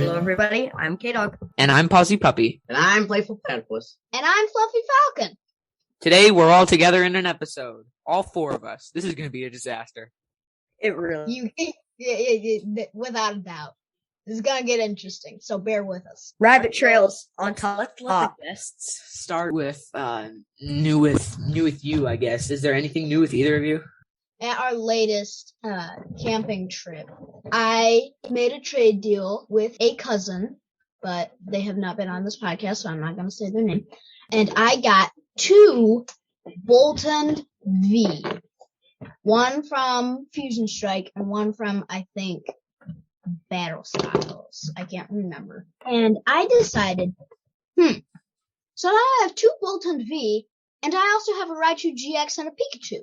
Hello, everybody. I'm K-Dog. And I'm Pawzy Puppy. And I'm PlayfulPlatypus. And I'm FluffyFalcon. Today, we're all together in an episode. All four of us. This is going to be a disaster. It really... Without a doubt. This is going to get interesting, so bear with us. Rabbit trails on top. Let's let the guests start with new with you, I guess. Is there anything new with either of you? At our latest camping trip, I made a trade deal with a cousin, but they have not been on this podcast, so I'm not going to say their name. And I got 2 Bolton V. One from Fusion Strike and one from, I think, Battle Styles. I can't remember. And I decided, so now I have 2 Bolton V, and I also have a Raichu GX and a Pikachu.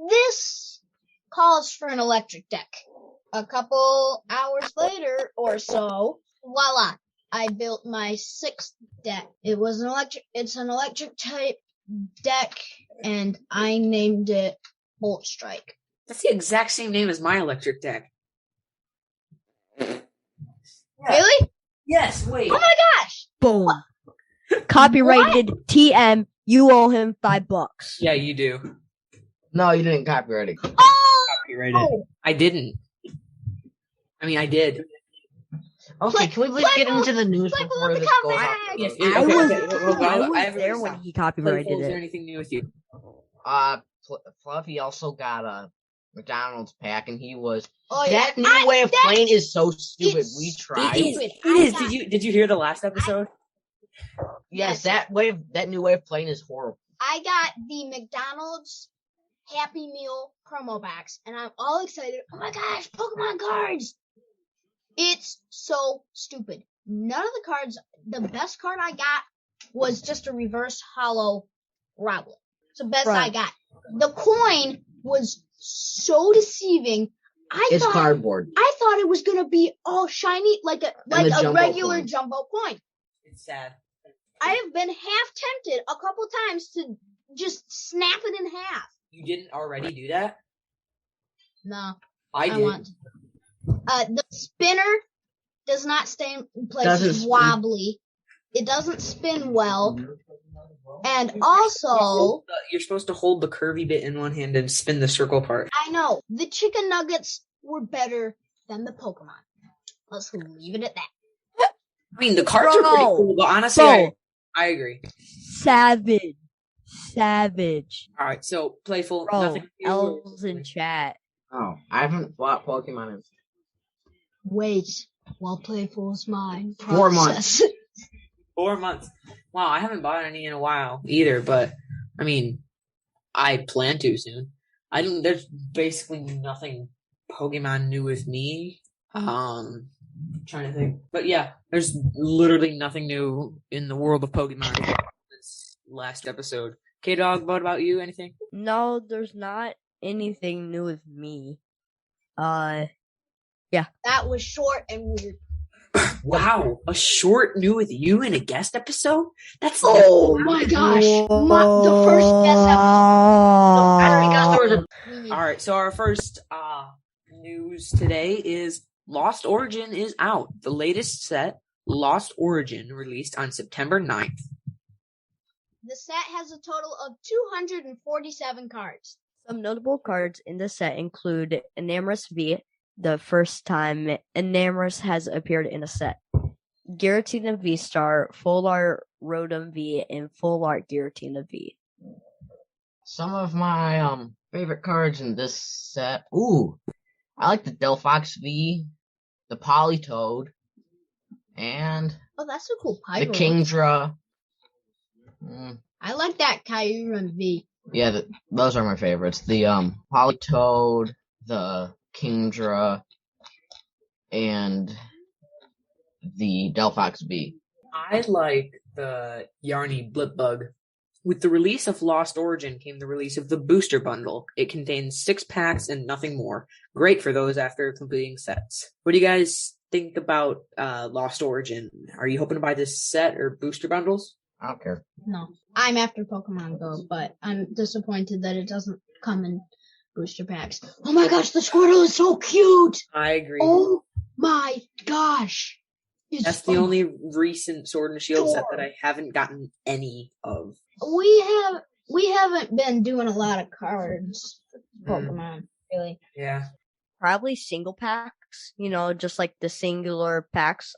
This calls for an electric deck. A couple hours later or so, voila, I built my 6th deck. It's an electric type deck, and I named it Bolt Strike. That's the exact same name as my electric deck. Yeah. Really? Yes, wait. Oh my gosh! Boom. Copyrighted TM. You owe him $5. Yeah, you do. No, you didn't copyright it. Oh! Copyrighted. I didn't. I mean, I did. Okay, can we please get into the news before this goes off? Yes, I okay. was there when he copyrighted Is there it. anything new with you? Fluffy also got a McDonald's pack, and he was. Oh, that yeah. new way of playing is so stupid. It's We tried. stupid. It is. Did you hear the last episode? Yes, that new way of playing is horrible. I got the McDonald's Happy Meal promo box, and I'm all excited. Oh my gosh, Pokemon cards! It's so stupid. None of the cards, the best card I got was just a reverse hollow Rowlet. It's the best I got. The coin was so deceiving. It's cardboard. I thought it was gonna be all shiny, like a regular jumbo coin. It's sad. I have been half tempted a couple times to just snap it in half. You didn't already do that? No. I did. Want to. The spinner does not stay in place. It's wobbly. It doesn't spin well. And also... You're supposed to hold the curvy bit in one hand and spin the circle part. I know. The chicken nuggets were better than the Pokemon. Let's leave it at that. I mean, the cards are pretty cool, but honestly, I agree. Savage. Alright, so, Playful, Bro, nothing new. L's in chat. Oh, I haven't bought Pokemon in. Wait, while Playful's mine. 4 months. 4 months. Wow, I haven't bought any in a while either, but, I mean, I plan to soon. There's basically nothing Pokemon new with me. I'm trying to think. But yeah, there's literally nothing new in the world of Pokemon this last episode. K-Dog, what about you? Anything? No, there's not anything new with me. Yeah. That was short and weird. Wow, a short new with you in a guest episode? That's my gosh. The first guest episode. Alright, so our first news today is Lost Origin is out. The latest set, Lost Origin, released on September 9th. The set has a total of 247 cards. Some notable cards in the set include Enamorous V, the first time Enamorous has appeared in a set. Giratina V-Star, Full Art Rotom V, and Full Art Giratina V. Some of my favorite cards in this set. Ooh, I like the Delphox V, the Politoed, and that's a cool Pyro. the Kingdra. I like that Kyurem V. Yeah, those are my favorites. The Politoed, the Kingdra, and the Delphox V. I like the Yarny Blipbug. With the release of Lost Origin came the release of the Booster Bundle. It contains 6 packs and nothing more. Great for those after completing sets. What do you guys think about Lost Origin? Are you hoping to buy this set or booster bundles? I don't care. No. I'm after Pokemon Go, but I'm disappointed that it doesn't come in booster packs. Oh my gosh, the Squirtle is so cute! I agree. Oh my gosh. That's the only recent Sword and Shield set that I haven't gotten any of. We haven't been doing a lot of cards for Pokemon, really. Yeah. Probably single packs, just like the singular packs.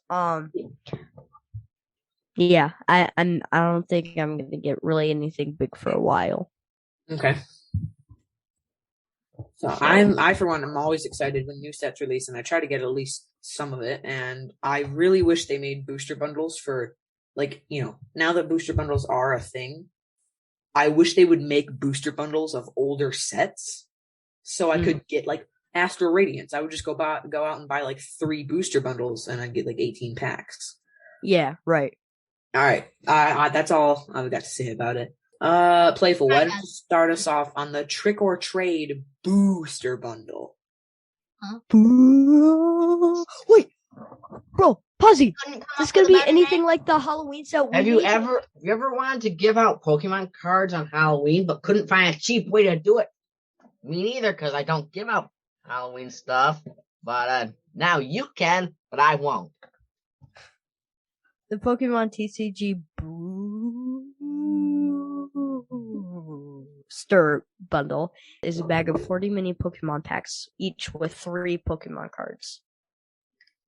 Yeah, I don't think I'm gonna get really anything big for a while. Okay. So I for one, I'm always excited when new sets release, and I try to get at least some of it. And I really wish they made booster bundles for, now that booster bundles are a thing, I wish they would make booster bundles of older sets, so I could get Astral Radiance. I would just go out and buy 3 booster bundles, and I'd get 18 packs. Yeah, right. All right, that's all I've got to say about it. Playful, why don't you start us off on the Trick or Trade booster bundle? Huh? Wait, bro, Pawzy, is this gonna be anything like the Halloween set? Have you ever wanted to give out Pokemon cards on Halloween but couldn't find a cheap way to do it? Me neither, because I don't give out Halloween stuff. But now you can, but I won't. The Pokemon TCG Booster Bundle is a bag of 40 mini Pokemon packs, each with 3 Pokemon cards.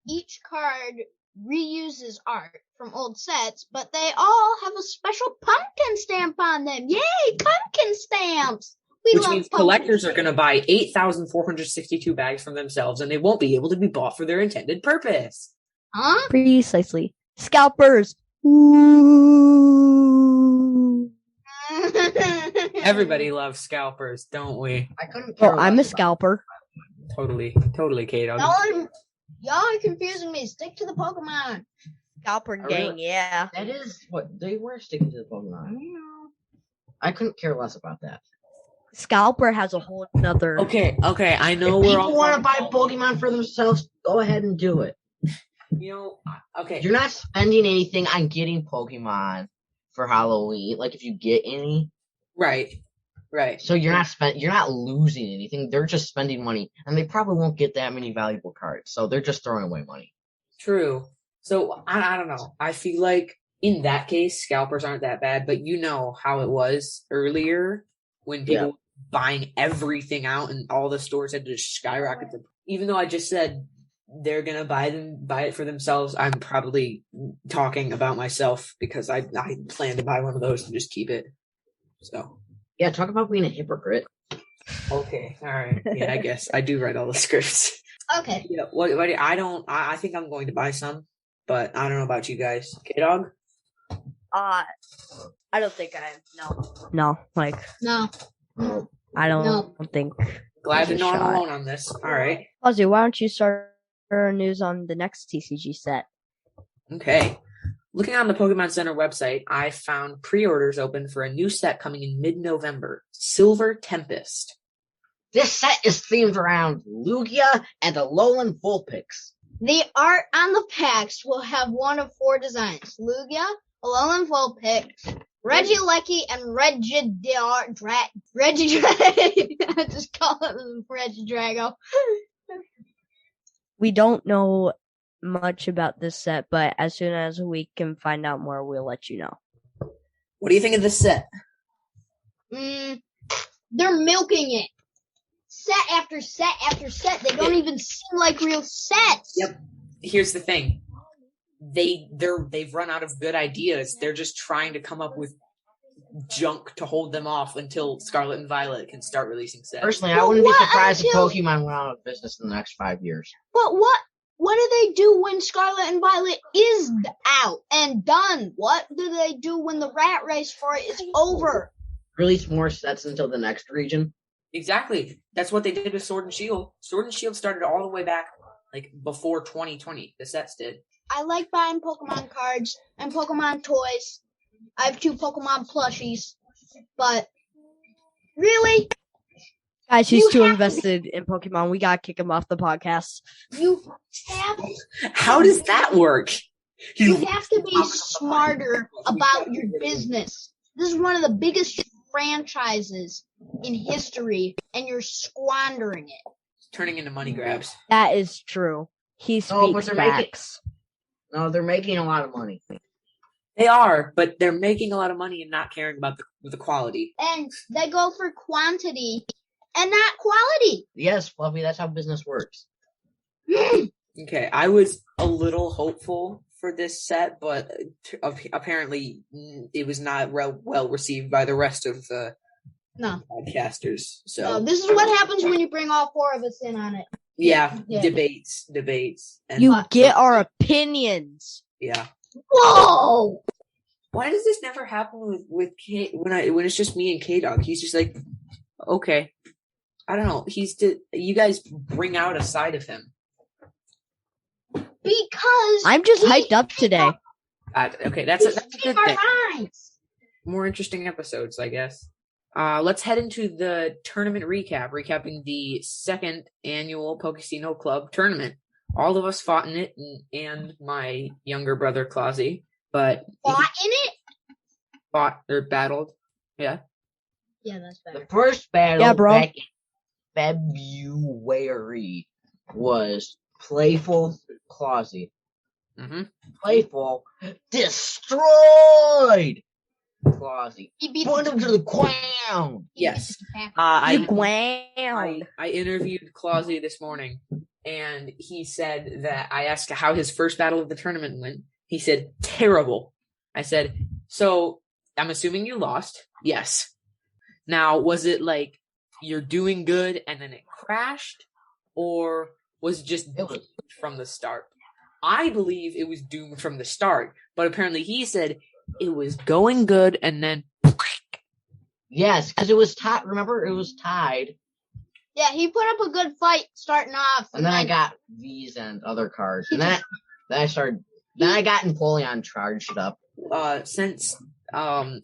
Each card reuses art from old sets, but they all have a special pumpkin stamp on them. Yay, pumpkin stamps! Which means collectors are going to buy 8,462 bags from themselves, and they won't be able to be bought for their intended purpose. Huh? Precisely. Scalpers! Ooh. Everybody loves scalpers, don't we? I couldn't care I'm a less scalper. Totally, K-Dog. Y'all are confusing me. Stick to the Pokemon. Scalper gang, yeah. That is what they were sticking to the Pokemon. I couldn't care less about that. Scalper has a whole nother. Okay, I know If we're all people want to buy Pokemon for themselves, go ahead and do it. Okay. You're not spending anything on getting Pokemon for Halloween. If you get any, Right. so you're not losing anything. They're just spending money, and they probably won't get that many valuable cards. So they're just throwing away money. True. So I don't know. I feel like in that case, scalpers aren't that bad. But you know how it was earlier when people were buying everything out, and all the stores had to just skyrocket. Even though I just said they're gonna buy it for themselves, I'm probably talking about myself because I plan to buy one of those and just keep it. So yeah, talk about being a hypocrite. Okay, all right. Yeah, I guess I do write all the scripts. Okay. Yeah. What? I think I'm going to buy some, but I don't know about you guys. K-Dog? I don't think I am. No. No. I don't think. Glad to know I'm alone on this. All right. Pawzy, why don't you start our news on the next TCG set? Okay. Looking on the Pokemon Center website, I found pre-orders open for a new set coming in mid-November, Silver Tempest. This set is themed around Lugia and Alolan Vulpix. The art on the packs will have one of 4 designs: Lugia, Alolan Vulpix, Regieleki, and Regidrago. I just call it Regidrago. We don't know much about this set, but as soon as we can find out more, we'll let you know. What do you think of this set? They're milking it. Set after set after set. They don't even seem like real sets. Yep. Here's the thing. They've run out of good ideas. They're just trying to come up with junk to hold them off until Scarlet and Violet can start releasing sets. Personally, I wouldn't be surprised if Pokemon went out of business in the next 5 years. But what do they do when Scarlet and Violet is out and done? What do they do when the rat race for it is over? Release more sets until the next region. Exactly. That's what they did with Sword and Shield. Sword and Shield started all the way back before 2020. The sets did. I like buying Pokemon cards and Pokemon toys. I have 2 Pokemon plushies. But really? Guys, he's too invested in Pokemon. We gotta kick him off the podcast. You have How does that work? You have to be smarter about your business. This is one of the biggest franchises in history, and you're squandering it. Turning into money grabs. That is true. He No, but speaks they're making- facts. No, they're making a lot of money. They are, but they're making a lot of money and not caring about the quality. And they go for quantity and not quality. Yes, Fluffy, that's how business works. Okay, I was a little hopeful for this set, but apparently it was not well received by the rest of the No. podcasters. So No, this is what happens when you bring all four of us in on it. yeah, Yeah. debates, and You get our opinions. yeah. Whoa! Why does this never happen with K when it's just me and K Dog? He's just like, okay, I don't know. You guys bring out a side of him. Because I'm just hyped up today. Okay, that's a good our thing. minds. More interesting episodes, I guess. Let's head into the tournament recapping the second annual Pokesino Club Tournament. All of us fought in it, and my younger brother Pawzy, but Fought in it? fought or battled. Yeah. Yeah, that's better. The first battle Yeah, bro. back in February was Playful Pawzy. Mm-hmm. Playful destroyed Pawzy. He beat Put him to the ground. Yes. You I ground. interviewed Pawzy this morning, and he said that I asked how his first battle of the tournament went. He said, terrible. I said, so I'm assuming you lost. Yes. Now, was it like you're doing good and then it crashed, or was it just It was from the start? I believe it was doomed from the start, but apparently he said it was going good and then yes, because it was tied. Remember, it was tied, Yeah, he put up a good fight starting off. and then I got V's and other cards, and then I started. Then I got Napoleon charged up. since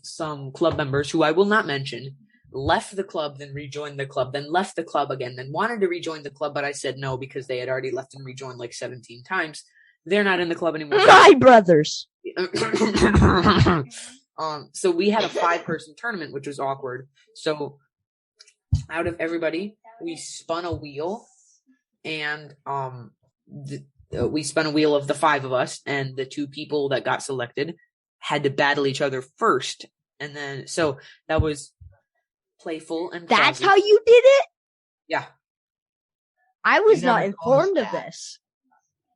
some club members who I will not mention left the club, then rejoined the club, then left the club again, then wanted to rejoin the club, but I said no because they had already left and rejoined like 17 times. They're not in the club anymore. My brothers. So we had a 5-person tournament, which was awkward. So out of everybody, we spun a wheel, and we spun a wheel of the 5 of us, and the 2 people that got selected had to battle each other first, and then so that was Playful and That's Pawzy. how you did it? Yeah, I was You not never told us informed of that. this.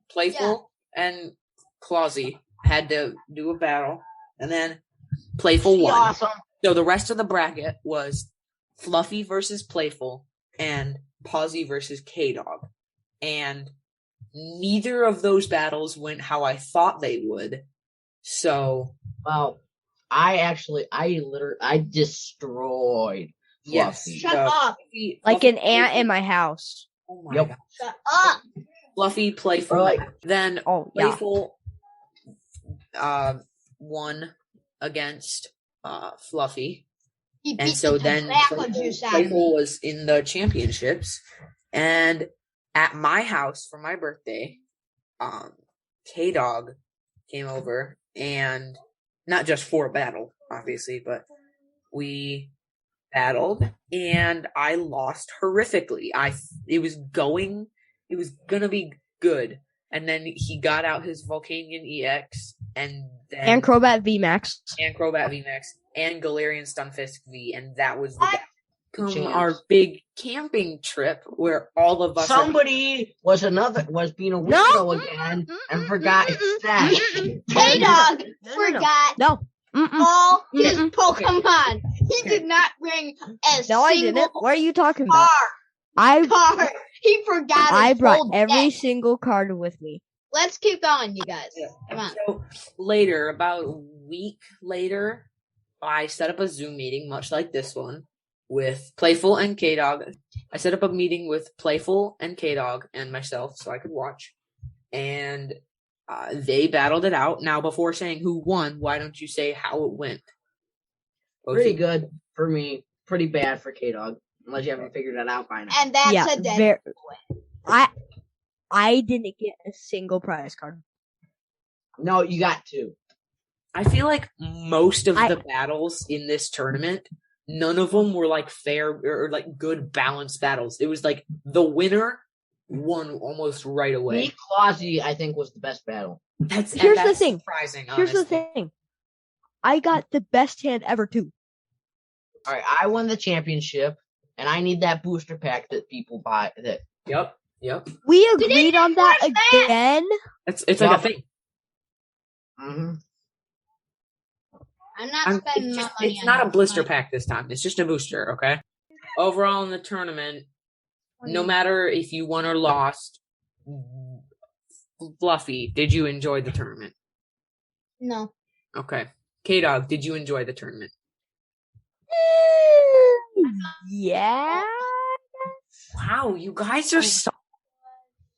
Playful and Pawzy had to do a battle, and then Playful won. Awesome. So the rest of the bracket was Fluffy versus Playful and Pawzy versus K-Dog. And neither of those battles went how I thought they would. So, Well, I destroyed yes. Fluffy. Shut up. Like an ant in my house. Oh my Yep. god. Shut up. Fluffy, Playful. Right. Then Oh, yeah. Playful won against Fluffy. He beat And so the then tobacco juice out of Playful me. was in the championships, and at my house for my birthday, K-Dog came over, and not just for a battle, obviously, but we battled, and I lost horrifically. It was gonna be good, and then he got out his Volcanion EX, and then And Crobat VMAX. and Crobat VMAX and Galarian Stunfisk V, and that was the What? come our big camping trip where all of us Somebody was being a weirdo again and forgot his stat. K-Dog No. forgot No. Mm-mm. all his Mm-mm. Pokemon. He did not bring a No, I single didn't. What are you talking about? card. I He forgot his I brought whole every deck. single card with me. Let's keep going, you guys. Yeah. Come on. So later, about a week later, I set up a Zoom meeting, much like this one, with Playful and K-Dog. I set up a meeting with Playful and K-Dog and myself so I could watch. And they battled it out. Now, before saying who won, why don't you say how it went? Pretty good for me. Pretty bad for K-Dog. Unless you haven't figured it out by now. And that's Yeah, a dead. I didn't get a single prize card. No, you got 2. I feel like most of the battles in this tournament, none of them were like fair or like good balanced battles. It was like the winner won almost right away. Me, Pawzy, I think, was the best battle. That's the thing. Surprising. Here's the honestly. thing. I got the best hand ever too. All right, I won the championship, and I need that booster pack that people buy. That Yep. We agreed on that again. It's like a thing. Mm-hmm. I'm not spending my money. It's not a blister pack this time. It's just a booster. Okay. Overall in the tournament, no matter if you won or lost, Fluffy, did you enjoy the tournament? No. Okay. K-Dog, did you enjoy the tournament? Yeah. Wow, you guys are so...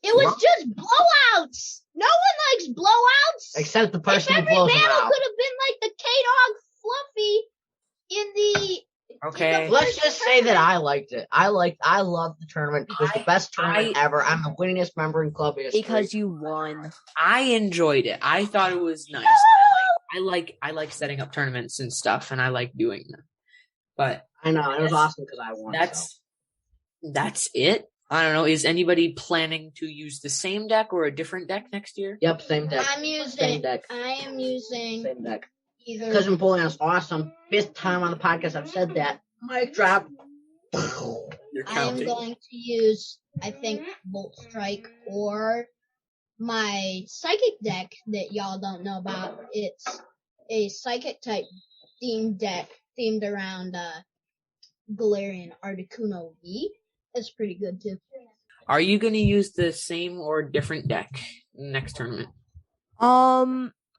It was just blowouts. No one likes blowouts. Except the If person who every blows them battle out. could have been like the K-Dog Fluffy in the... Okay. Let's just say that I liked it. I loved the tournament. It was the best tournament ever. I'm the winningest member in club history. Because you won. I enjoyed it. I thought it was nice. I like setting up tournaments and stuff, and I like doing them. But I know it was awesome because I won. That's it. I don't know. Is anybody planning to use the same deck or a different deck next year? Yep, same deck. I'm using... Same deck. I am using... Same deck. Either... Cousin Napoleon's awesome. Fifth time on the podcast I've said that. Mic drop. You're I am counting. going to use, I think, Bolt Strike or my Psychic deck that y'all don't know about. It's a Psychic type themed deck themed around Galarian Articuno V. It's pretty good too. Are you going to use the same or different deck next tournament?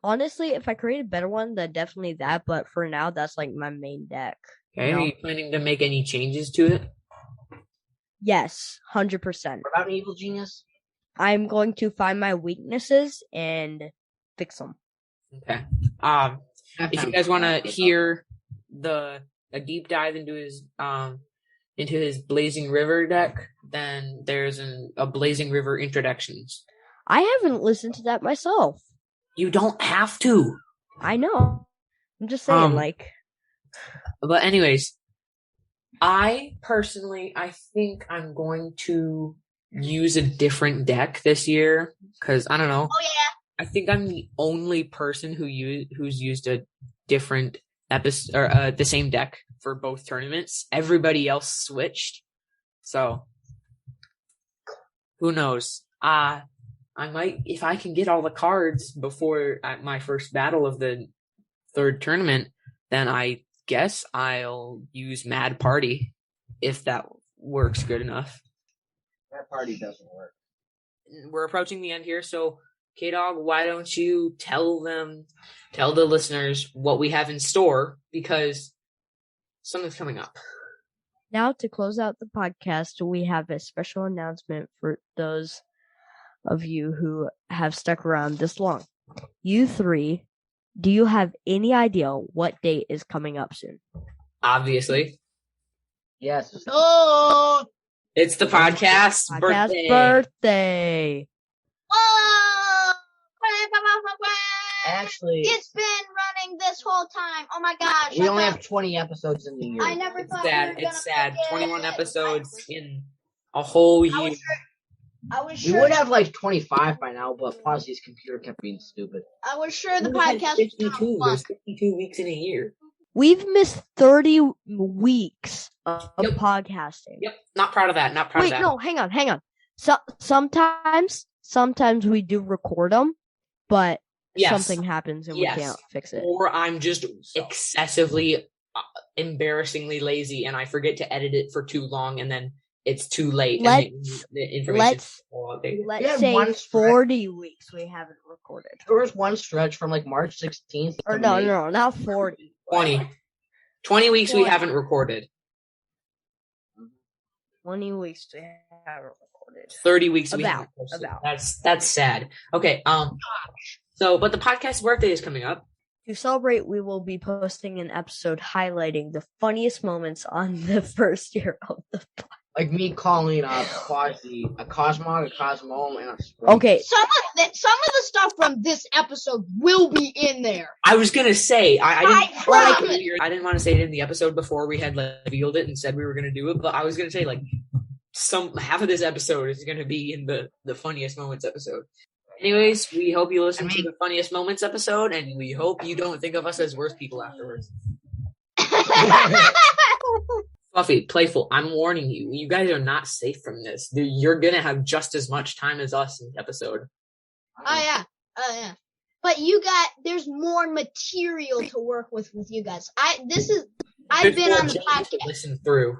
Honestly, if I create a better one, then definitely that. But for now, that's like my main deck. Okay. No. Are you planning to make any changes to it? Yes, 100%. What about an evil genius? I'm going to find my weaknesses and fix them. Okay. If you guys want to hear a deep dive into his Blazing River deck, then there's a Blazing River introductions. I haven't listened to that myself. You don't have to. I know. I'm just saying, But anyways, I think I'm going to use a different deck this year because I don't know. Oh yeah. I think I'm the only person who's used a different episode or the same deck for both tournaments. Everybody else switched, so who knows? I might, if I can get all the cards before my first battle of the third tournament, then I guess I'll use Mad Party if that works good enough. That party doesn't work. We're approaching the end here, so K-Dog, why don't you tell the listeners what we have in store, because something's coming up. Now, to close out the podcast, we have a special announcement for those of you who have stuck around this long. You three, do you have any idea what date is coming up soon? Obviously. Yes. Oh. It's the podcast's birthday. Whoa! Actually, It's been running this whole time. Oh my gosh. we only have 20 episodes in the year. I never It's thought sad. we were It's gonna sad. make it. 21 episodes in a whole year. I was We sure. would have like 25 by now, but Pawzy's computer kept being stupid. I was sure the We had podcast was 52. gonna There's flunk. 52 weeks in a year. We've missed 30 weeks of Yep. podcasting. Yep. Not proud of that. Not proud Wait, of that. no, hang on. So sometimes we do record them, but Yes. something happens and Yes. we can't fix it. Or I'm just excessively, embarrassingly lazy, and I forget to edit it for too long, and then it's too late. And the information let's- all outdated. Let's We had say one stretch. 40 weeks we haven't recorded. There was one stretch from like March 16th. Or to no, May. not 40. 20 weeks we 20. haven't recorded. 20 weeks we haven't recorded. 30 weeks we About- haven't posted. about. That's sad. Okay. So, but the podcast's birthday is coming up. To celebrate, we will be posting an episode highlighting the funniest moments on the first year of the podcast. Like me calling Pawzy a Cosmog, a Cosmome, and a Spring. Okay, Some of the stuff from this episode will be in there. I was gonna say I promise. didn't want to say it in the episode before we had revealed it and said we were gonna do it, but I was gonna say half of this episode is going to be in the funniest moments episode. Anyways, we hope you listen to the funniest moments episode, and we hope you don't think of us as worse people afterwards. Fluffy, Playful, I'm warning you. You guys are not safe from this. You're going to have just as much time as us in the episode. Oh, yeah. But there's more material to work with you guys. I've been on the podcast. To listen through.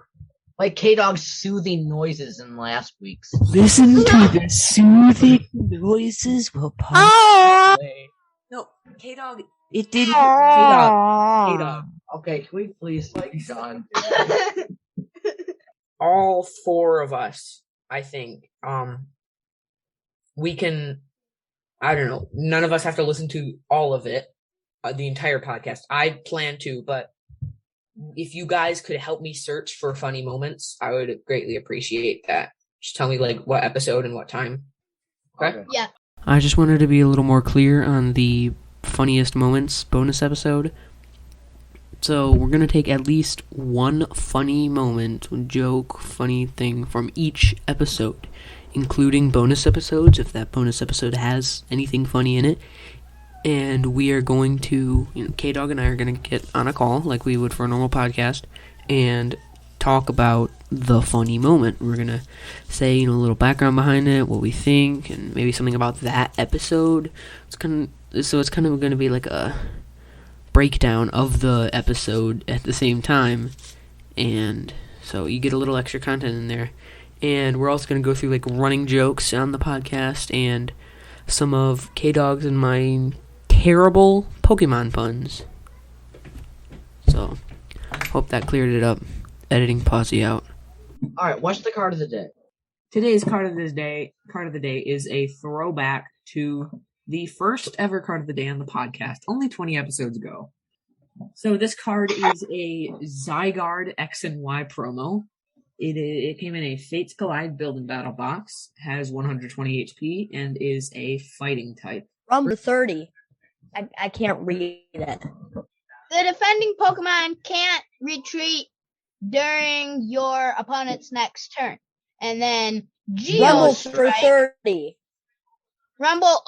Like K-Dog's soothing noises in last week's. Listen to the soothing noises while play. No, K-Dog, it didn't. K-Dog. Okay, can we please John? All four of us, I think, we can, I don't know, none of us have to listen to all of it, the entire podcast. I plan to, but if you guys could help me search for funny moments, I would greatly appreciate that. Just tell me, like, what episode and what time. Okay? Yeah. I just wanted to be a little more clear on the funniest moments bonus episode. So we're going to take at least one funny moment, joke, funny thing from each episode, including bonus episodes, if that bonus episode has anything funny in it. And we are going to, K-Dog and I are going to get on a call, like we would for a normal podcast, and talk about the funny moment. We're going to say, a little background behind it, what we think, and maybe something about that episode. It's kind of going to be like a breakdown of the episode at the same time, and so you get a little extra content in there. And we're also going to go through, like, running jokes on the podcast, and some of K-Dog's and my terrible Pokemon puns. So, hope that cleared it up. Editing Pawzy out. Alright, what's the card of the day? Today's card of the day is a throwback to the first ever card of the day on the podcast, only 20 episodes ago. So this card is a Zygarde X and Y promo. It came in a Fates Collide Build and Battle box, has 120 HP, and is a fighting type. Rumble 30. I can't read it. The defending Pokemon can't retreat during your opponent's next turn. And then Rumble for 30. Rumble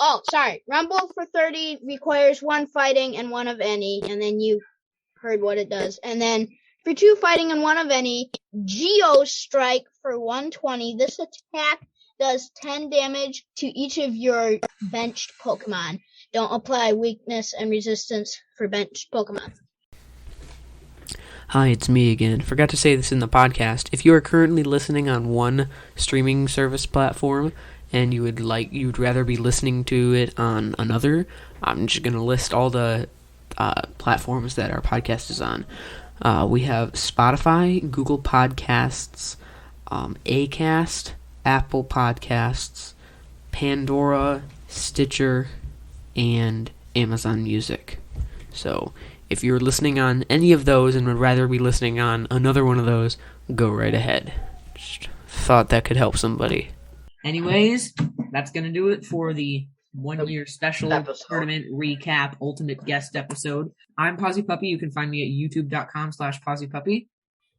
for 30 requires one fighting and one of any, and then you heard what it does. And then for 2 fighting and 1 of any, Geo Strike for 120. This attack does 10 damage to each of your benched Pokemon. Don't apply weakness and resistance for benched Pokemon. Hi, it's me again. Forgot to say this in the podcast. If you are currently listening on one streaming service platform and you'd rather be listening to it on another, I'm just going to list all the platforms that our podcast is on. We have Spotify, Google Podcasts, Acast, Apple Podcasts, Pandora, Stitcher, and Amazon Music. So if you're listening on any of those and would rather be listening on another one of those, go right ahead. Just thought that could help somebody. Anyways, that's going to do it for the 1-year special tournament recap ultimate guest episode. I'm Pawzy Puppy. You can find me at youtube.com/PawzyPuppy.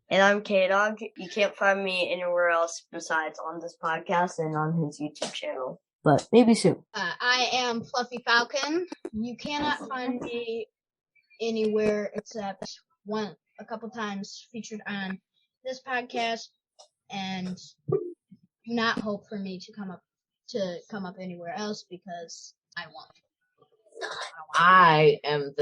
And I'm K-Dog. You can't find me anywhere else besides on this podcast and on his YouTube channel. But maybe soon. I am FluffyFalcon. You cannot find me anywhere except a couple times featured on this podcast, and do not hope for me to come up anywhere else because I won't. I am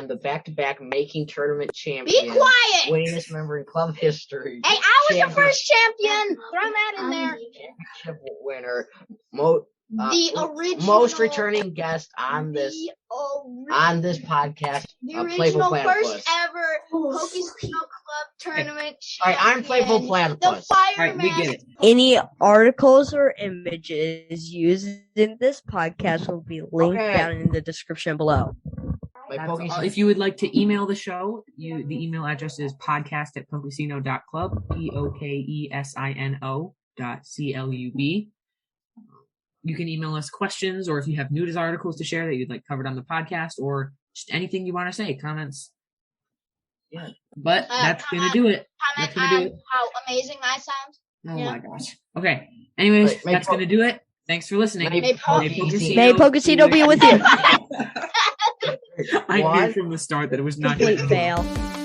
the back-to-back making tournament champion. Be quiet! Winningest member in club history. Hey, I was the first champion! Throw that in there. Championship winner. The original. Most returning guest on this podcast. The original first ever Pokesino Club Tournament champion. Alright, I'm PlayfulPlatypus. The fireman. Alright, we get it. Any articles or images used in this podcast will be linked down in the description below. If you would like to email the show, the email address is podcast@pokesino.club, POKESINO.CLUB. You can email us questions, or if you have news articles to share that you'd like covered on the podcast, or just anything you want to say, comments. Yeah. But that's going to do it. Comment on how amazing I sound. Oh Yeah. my gosh. Okay. Anyways, Wait, that's gonna do it. Thanks for listening. May Pokesino. May Pokesino be with you. I knew One. from the start that it was not gonna Complete end well. fail.